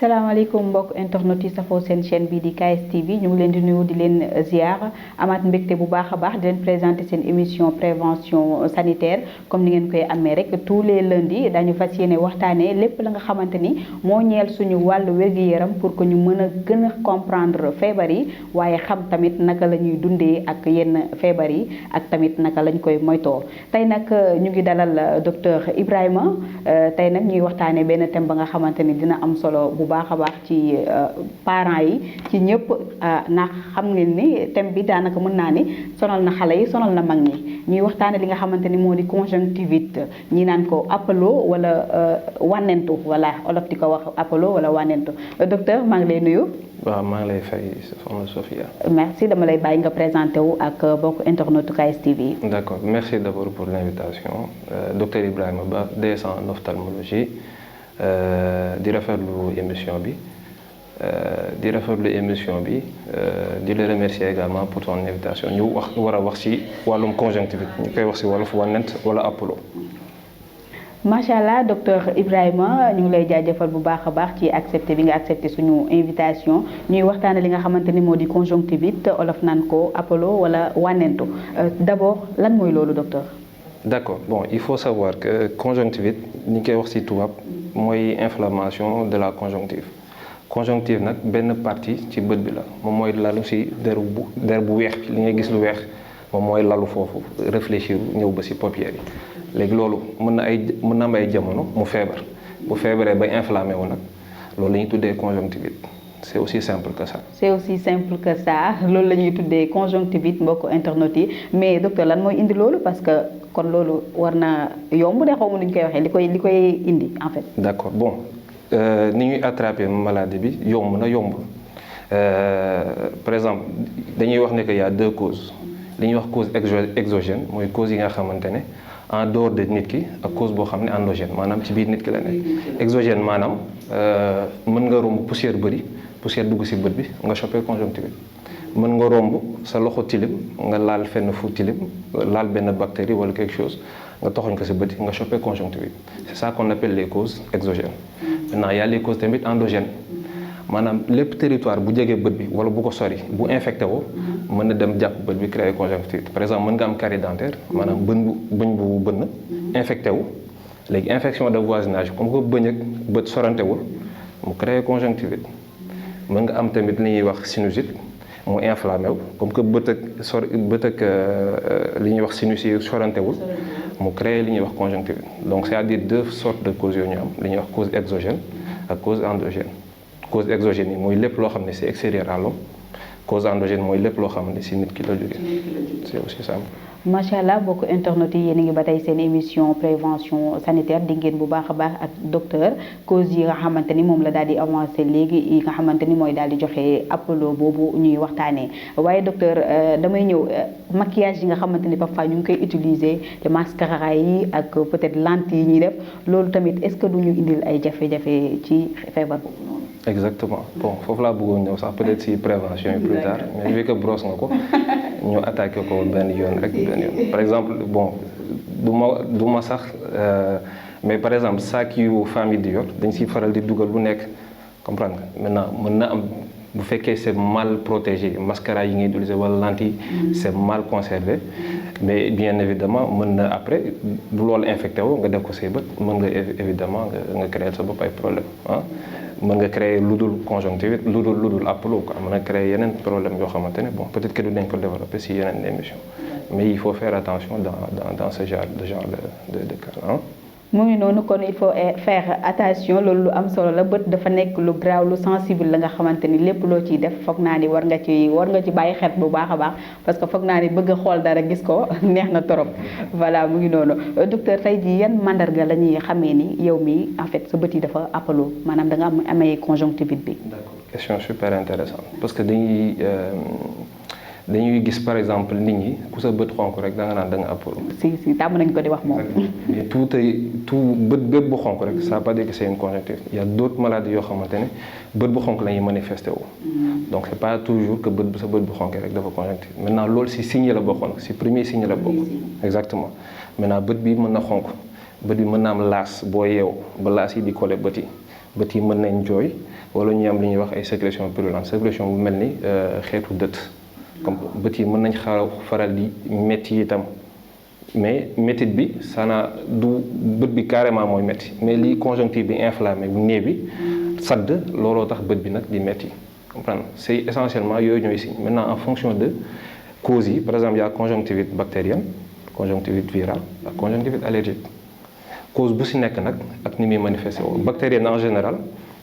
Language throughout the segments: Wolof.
salaamaaleykum mbokk internet yi safoo seen chaîne bi di KSTV ñu ngi leen di nuyu di leen ziar amaat mbégte bu baax a baax di leen présenter seen émission prévention sanitaire comme ni ngeen koy amee rek tous les lundis dañu fas yéene waxtaanee lépp la nga xamante ni moo ñeel suñu wàllu wér-gu-yaram pour que ñu mën a gën a comprendre feebar yi waaye xam tamit naka la ñuy dundee ak yenn feebar yi ak tamit naka lañ koy moytoo tey nag ñu ngi dalal docteur Ibrahima tey nag ñuy waxtaanee benn thème ba nga xamante ni dina am solo bu baax a baax ci parents yi ci ñëpp ndax xam ngeen ni thème bi daanaka mën naa ni sonal na xale yi sonal na mag ñi ñuy waxtaane li nga xamante ni moo di conjonctivite ñi naan ko appelo wala wànnentu voilà olof di ko wax appelo wala wànnentu docteur maa ngi lay nuyu. waaw maa ngi lay fay soxna Sophia. merci dama lay bàyyi nga présenté wu ak bokk internet KSTV. d'accord merci d'abord pour l'invitation docteur Ibrahima Ba DSA en ophtalmologie. di rafetlu émission bi di le remercier également pour ton invitation ñu war a wax ci wàllum conjonctivite ñu koy wax ci wolof wànnent wala appelo. macha allah docteur Ibrahima ñu ngi lay jaajëfal bu baax a baax ci accepté bi nga accepté suñu invitation ñuy waxtaane li nga xamante ni moo di conjonctivite olof naan ko appelo wala wànnentu d'abord lan mooy loolu docteur. d'accord bon il faut savoir que conjonctivite ni ñu koy wax ci tubaab mooy inflammation de la conjonctive nag benn partie ci bët bi la moom mooy lalu ci der bu weex bi li ngay gis lu weex moom mooy lalu foofu réfléchir ñëw ba ci paupières yi léegi loolu mën na am ay jamono mu feebar bu feebaree ba inflammé wu nag loolu la ñuy tuddee conjonctivite c'est aussi simple que ça. c'est aussi simple que ça loolu la ñuy tuddee conjonctivite mbokk internet yi mais docteur lan mooy indi loolu parce que kon loolu war na yomb de xaw ma nu ñu koy waxee li koy indi en fait. d'accord bon ni ñuy attraper maladie bi yomb na yombul par exemple dañuy wax ne que y a deux causes li ñuy wax cause exogène mooy cause yi nga xamante ne en dehors de nit ki ak cause boo xam ne endogène maanaam ci biir nit ki la nekk. exogène maanaam mën nga romb poussière dugg ci bët bi nga chopé conjonctivite mën nga romb sa loxo tilim nga laal fenn fu tilim laal benn bactérie wala quelque chose nga toxoñ ko ci bët nga chopé conjonctivite c'est ça qu'on appelle les causes exogènes. maintenant il y a les causes tamit endogènes maanaam lépp territoire bu jege bët bi wala bu ko sori bu infecté woo mën na dem jàpp bët bi créer conjonctivite par exemple mën nga am carie dentaire maanaam bëñ bu bënn infecté wu léegi infection de voisinage comme que bëñ ak bët sorantewul mu créer conjonctivite. mën nga am tamit li ñuy wax sinusite mu inflammé wu comme que bët ak li ñuy wax sinus yi sorantewul mu créé li ñuy wax conjonctivite donc c'est-à-dire deux sortes de causes yooyu ñu am li ñuy wax cause exogène ak cause endogène. cause exogène yi mooy lépp loo xam ne c'est extérieur à l'homme cause endogène mooy lépp loo xam ne ci nit ki la jógee c'est aussi simple. macha allah bokk internet yi yéen a ngi ba tey seen émission prévention sanitaire di ngeen bu baax a baax ak docteur cause yi nga xamante ni moom la daal di avancé léegi yi nga xamante ni mooy daal di joxe appelo boobu ñuy waxtaanee waaye docteur damay ñëw maquillage yi nga xamante ni parfois ñu ngi koy utiliser te mascara yi ak peut-être lentilles yi ñuy def loolu tamit est-ce que du ñu indil ay jafe-jafe ci feebar boobu noonu. exactement bon foofu laa bëggoon ñëw sax peut-être ci prévention yi plus tard mais vu que brosse nga ko ñu attaqué ko benn yoon rek benn yoon par exemple bon du ma sax mais par exemple sac yu famille di yor dañ ciy faral di dugal lu nekk comprendre nga maintenant mën na am bu fekkee c'est mal protégé mascara yi ngay utiliser wala lentille c'est mal conservé mais bien évidemment mën na après bu loolu infecté woo nga def ko say bët mën nga évidemment nga créer sa bopp ay problème mën nga créer lu dul conjonctivite lu dul appelo quoi mën nga créer yeneen problème yoo xamante ne bon peut-être que dinañ ko développer ci yeneen émission mais il faut faire attention dans ce genre de cas. mu ngi noonu kon il faut faire attention loolu lu am solo la bët dafa nekk lu graaw lu sensible la nga xamante ni lépp loo ciy def foog naa ni war nga ci bàyyi xel bu baax a baax parce que foog naa ni bëgg a xool dara gis ko neex na trop voilà mu ngi noonu docteur tey jii yan mandarga la ñuy xamee ni yow mi en fait sa bët yi dafa appelo maanaam da nga amee conjonctivite bi. d'accord question super intéressante parce que dañuy gis par exemple nit ñi ku sa bët xonk rek da nga naan da nga appelo. si tàmm nañ ko di wax moom. mais tout bët bépp bu xonk rek ça veut pas dire que c'est une conjonctivite il y a d'autres maladies yoo xamante ne bët bu xonk la ñuy manifesté wu. donc c'est pas toujours que sa bët bu xonk rek dafa conjonctivite maintenant loolu ci signe la bokkoon ci premier signe la bokk. exactement maintenant bët bi mën na xonk bët bi mën na am laas boo yeew ba laas yi di collé bët yi bët yi mën nañ jooy wala ñu am li ñuy wax ay sécrétion purulente sécrétion bu mel ni xeetu dët comme bët yi mën nañ faral di métti itam mais métit bi sana du bët bi carrément mooy métti mais lii conjonctive bi inflammé bu nez bi sadd looloo tax bët bi nag di métti comprendre c'est essentiellement yooyu ñooy signe maintenant en fonction de causes yi par exemple il y a conjonctivite bactérienne conjonctivite virale ak conjonctivite allergique cause bu si nekk nag ak ni muy manifesté woo bactérienne en général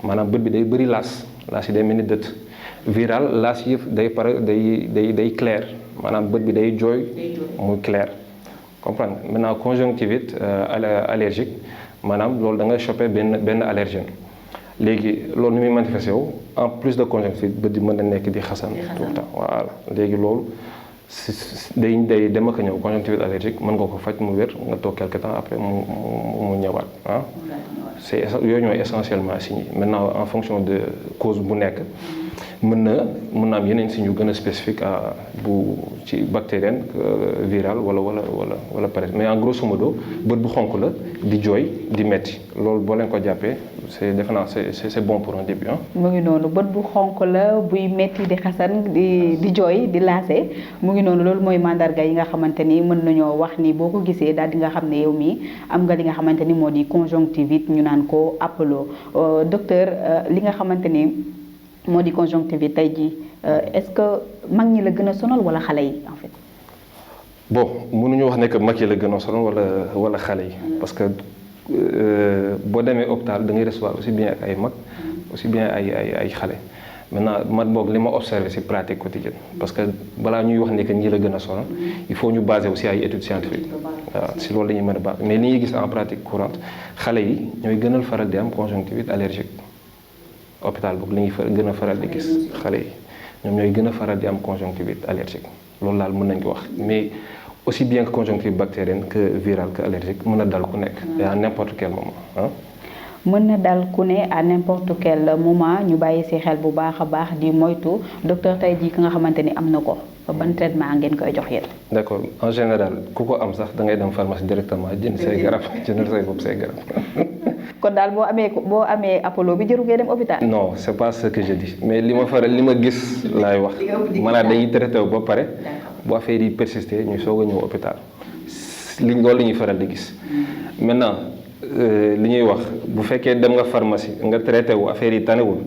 maanaam bët bi day bëri laas yi day mel ni dët viral laas yëpp day clair maanaam bët bi day jooy muy clair comprendre maintenant conjonctivite allergique maanaam loolu da nga chopé benn allergène léegi loolu ni muy manifesté wu en plus de conjonctivite bët bi mën na nekk di xasan tout le temps voilà léegi loolu day dem ak a ñëw conjonctivite allergique mën nga ko faj mu wér nga toog quelque temps après mu ñëwaat ah c'est yooyu ñooy essentiellement signes yi maintenant en fonction de cause bu nekk mën na am yeneen signes yu gën a spécifique bu ci bactérienne virale wala parasite mais en grosso modo bët bu xonk la di jooy di metti loolu boo leen ko jàppee c'est defe naa c'est bon pour un début ah. mu ngi noonu bët bu xonk la buy metti di xasan di jooy di laase mu ngi noonu loolu mooy mandarga yi nga xamante ni mën nañoo wax ni boo ko gisee daal di nga xam ne yow mii am nga li nga xamante ni moo di conjonctivite ñu naan ko Apollo docteur li nga xamante ni moo di conjonctivite tey jii est-ce que mag ñi la gën a sonal wala xale yi en fait. bon mënuñu wax ne que mag yi la gën a sonal wala xale yi parce que boo demee hôpital da ngay recevoir aussi bien ay mag aussi bien ay xale maintenant man boog li ma observé ci pratique quotidienne parce que balaa ñuy wax ne que ñii la gën a sonal il faut ñu baser aussi ay études scientifiques waaw ci loolu la ñuy mën a base mais li ñuy gis en pratique courante xale yi ñooy gënal faral di am conjonctivite allergique hôpital boog li ñuy gën a faral di gis xale yi ñoom ñooy gën a faral di am conjonctivite allergique loolu daal mën nañ ko wax mais aussi bien que conjonctivite bactérienne que virale que allergique mën na dal ku nekk et à n'importe quel moment ah. mën na dal ku ne à n'importe quel moment ñu bàyyi ci xel bu baax a baax di moytu docteur tey jii ki nga xamante ni am na ko ban traitement ngeen koy jox yéen. d'accord en général ku ko am sax da ngay dem pharmacie directement jënd say garab jëndal say bopp say garab. kon daal boo amee Apollo bi jëru ngay dem hôpital. non c'est pas ce que je dis mais li ma gis laay wax maanaam dañuy traité wu ba pare bu affaire yi persister ñu soog a ñëw hôpital loolu la ñuy faral di gis maintenant li ñuy wax bu fekkee dem nga pharmacie nga traité wu affaire yi tanewul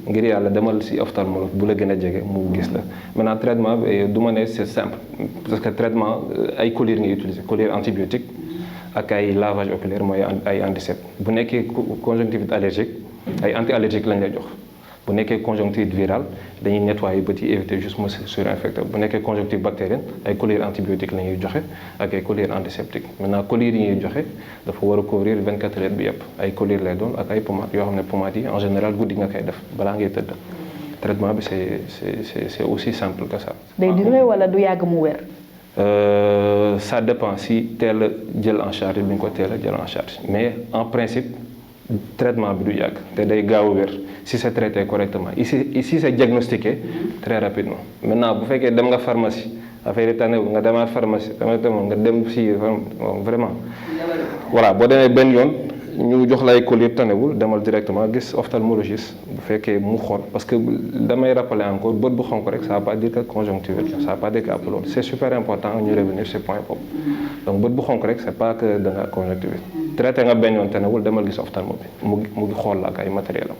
ngir yàlla demal ci ophtalmologue bu la gën a jege mu gis la maintenant traitement bi du ma ne c'est simple parce que traitement ay collyre ngay utiliser collyre antibiotique ak ay lavage oculaire mooy ay antiseptique bu nekkee conjonctivite allergique ay anti-allergique lañ lay jox bu nekkee conjonctivite virale dañuy nettoyer bët yi éviter juste mu surinfecté bu nekkee conjonctivite bactérienne ay collyre antibiotique la ñuy joxe ak ay collyre antiseptique maintenant collyre yi ñuy joxe dafa war a couvrir 24 heures bi yëpp ay collyre lay doon ak ay pommades yoo xam ne pommades yi en général guddi nga koy def balaa ngay tëdd traitement bi c'est aussi simple que ça. day duré wala du yàgg mu wér. Ça dépend si teel a jël en charge bi ñu ko teel a jël en charge mais en principe traitement bi du yàgg te day gaaw a wér si c'est traité correctement ici c'est diagnostiqué très rapidement maintenant bu fekkee dem nga pharmacie affaire yi tànnewu nga demaat pharmacie nga dem si vraiment voilà boo demee benn yoon ñu jox la ay collyre tanewul demal directement gis ophtalmologiste bu fekkee mu xool parce que damay rappeler encore bët bu xonk rek ça veut pas dire que conjonctivite ça veut pas dire que Apollo c'est super important ñu revenir sur point boobu donc bët bu xonk rek c'est pas que da nga conjonctivite traité nga benn yoon tanewul demal gis ophtalmo bi mu ngi xool la ak ay matériel am.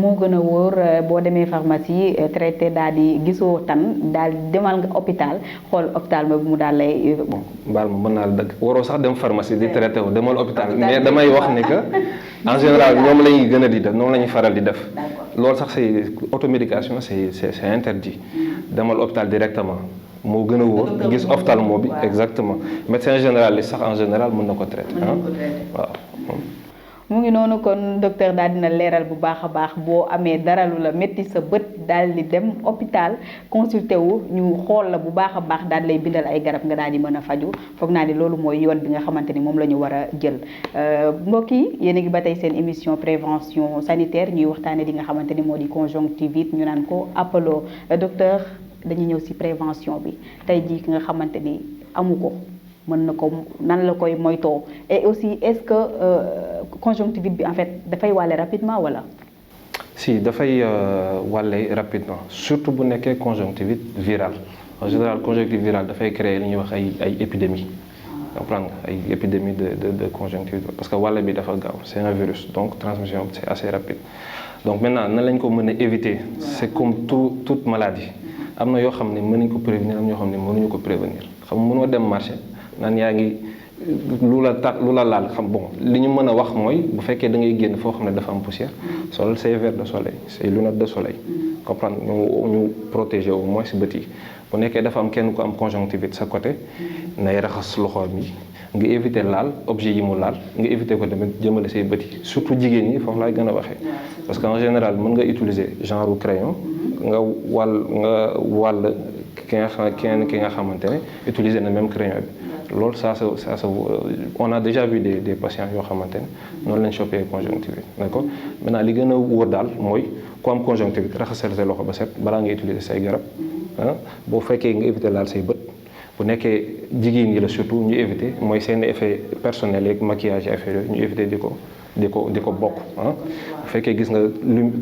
moo gën a wóor boo demee pharmacie traité daal di gisoo tan daal demal nga hôpital xool ophtalmo bi mu daal lay. baal ma mën naa la dëgg waroo sax dem pharmacie di traité wu demal hôpital mais damay wax ni que en général ñoom la ñuy gën a di def noonu la ñuy faral di def. loolu sax c'est automédication c'est interdit demal hôpital directement moo gën a wóor gis ophtalmo bi exactement médecin général li sax en général mën na ko traité waaw. mu ngi noonu kon docteur daal dina leeral bu baax a baax boo amee dara lu la métti sa bët daal di dem hôpital consulté wu ñu xool la bu baax a baax daal lay bindal ay garab nga daal di mën a faju foog naa ni loolu mooy yoon bi nga xamante ni moom la ñu war a jël mbokk yi yéen a ngi ba tey seen émission prévention sanitaire ñuy waxtaane li nga xamante ni moo di conjonctivite ñu naan ko Apollo docteur dañuy ñëw ci prévention bi tey jii ki nga xamante ni amu ko mën na ko nan la koy moytoo et aussi est-ce que conjonctivite bi en fait dafay wàlle rapidement wala. si dafay wàlle rapidement surtout bu nekkee conjonctivite virale en général conjonctivite virale dafay créer li ñuy wax ay épidémies. comprendre nga ay épidémie de conjonctivite parce que wàlle bi dafa gaaw c'est un virus donc transmission c'est assez rapide donc maintenant nan lañ ko mën a éviter c'est comme toute maladie am na yoo xam ne mën nañ ko prévenir am na yoo xam ne mënuñu ko prévenir xam nga mënoo dem marché naan yaa ngi lu la laal xam bon li ñu mën a wax mooy bu fekkee da ngay génn foo xam ne dafa am poussière sol say verres de soleil say lunettes de soleil comprendre ñu protéger au moins si bët yi bu nekkee dafa am kenn ku am conjonctivite sa côté nay raxas loxo mi nga éviter laal objet yi mu laal nga éviter ko tamit jëmale say bët yi surtout jigéen ñi foofu laay gën a waxee parce que en général mën nga utiliser genre crayon nga wàll ki nga xamante ne utiliser na même crayon bi loolu ça on a déjà vu des patients yoo xamante ne noonu lañ chopé conjonctivite d'accord maintenant li gën a wóor daal mooy ku am conjonctivite raxasal sa loxo ba set balaa nga utiliser say garab boo fekkee nga éviter laal say bët bu nekkee jigéen yi la surtout ñu éviter mooy seen effet personnel yeeg maquillage effet yooyu ñu éviter di ko bokk bu fekkee gis nga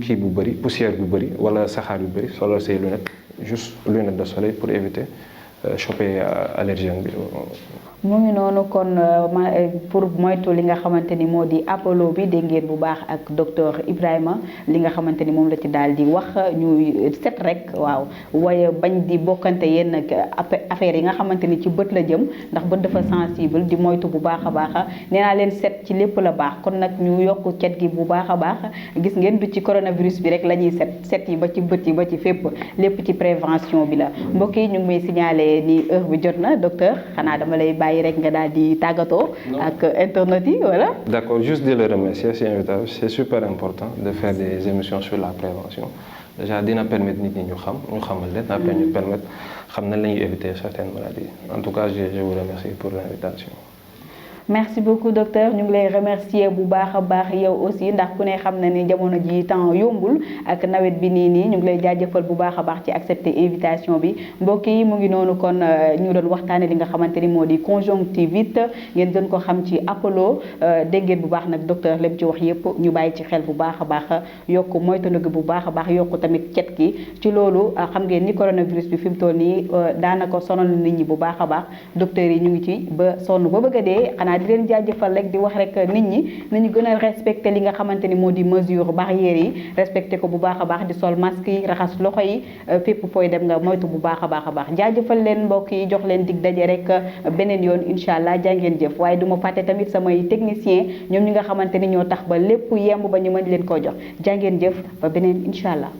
kii bu bëri poussière bu bëri wala saxaar yu bëri solo say lunettes juste lunettes de soleil pour éviter choper allergène bi. mu ngi noonu kon pour moytu li nga xamante ni moo di Apollo bi dégg ngeen bu baax ak docteur Ibrahima li nga xamante ni moom la ci daal di wax ñuy set rek waaw waaye bañ di bokkante yenn affaire yi nga xamante ni ci bët la jëm ndax bët dafa sensible di moytu bu baax a baax nee naa leen set ci lépp la baax kon nag ñu yokk cet gi bu baax a baax gis ngeen du ci coronavirus bi rek la ñuy set yi ba ci bët yi ba ci fépp lépp ci prévention bi la mbokk yi ñu ngi may signaler ni heure bi jot na docteur xanaa dama lay bàyyi rek nga daal di tàggatoo ak internet yi voilà. D'accord, juste de le remercier si invitation c'est super important de faire des émissions sur la prévention déjà dina permettre nit ñi ñu xamal leen après ñu permettre xam nañ la ñuy éviter certaines maladies en tout cas je vous remercie pour l'invitation. merci beaucoup docteur ñu ngi lay remercier bu baax a baax yow aussi ndax ku ne xam na ni jamono ji temps yombul ak nawet bi nii ñu ngi lay jaajëfal bu baax a baax ci accepter invitation bi mbokk yi mu ngi noonu kon ñu doon waxtaane li nga xamante ni moo di conjonctivite ngeen gën ko xam ci Apollo dégg ngeen bu baax nag docteur lem ci wax yépp ñu bàyyi ci xel bu baax a baax yokk moytandiku bu baax a baax yokk tamit cet gi ci loolu xam ngeen ni coronavirus bi fi mu toll nii daanaka sonal nit ñi bu baax a baax docteur yi ñu ngi ci ba sonn ba bëgg a dee xanaa di leen jaajëfal rek di wax rek nit ñi nañu gën a respecté li nga xamante ni moo di mesure barrières yi respecté ko bu baax a baax di sol masque yi raxas loxo yi fépp fooy dem nga moytu bu baax a baax jaajëfal leen mbokk yi jox leen dig daje rek beneen yoon incha allah jàngeen jëf waaye du ma fàtte tamit samay technicien ñoom ñi nga xamante ni ñoo tax ba lépp yemb ba ñu mën leen koo jox jàngeen jëf ba beneen incha allah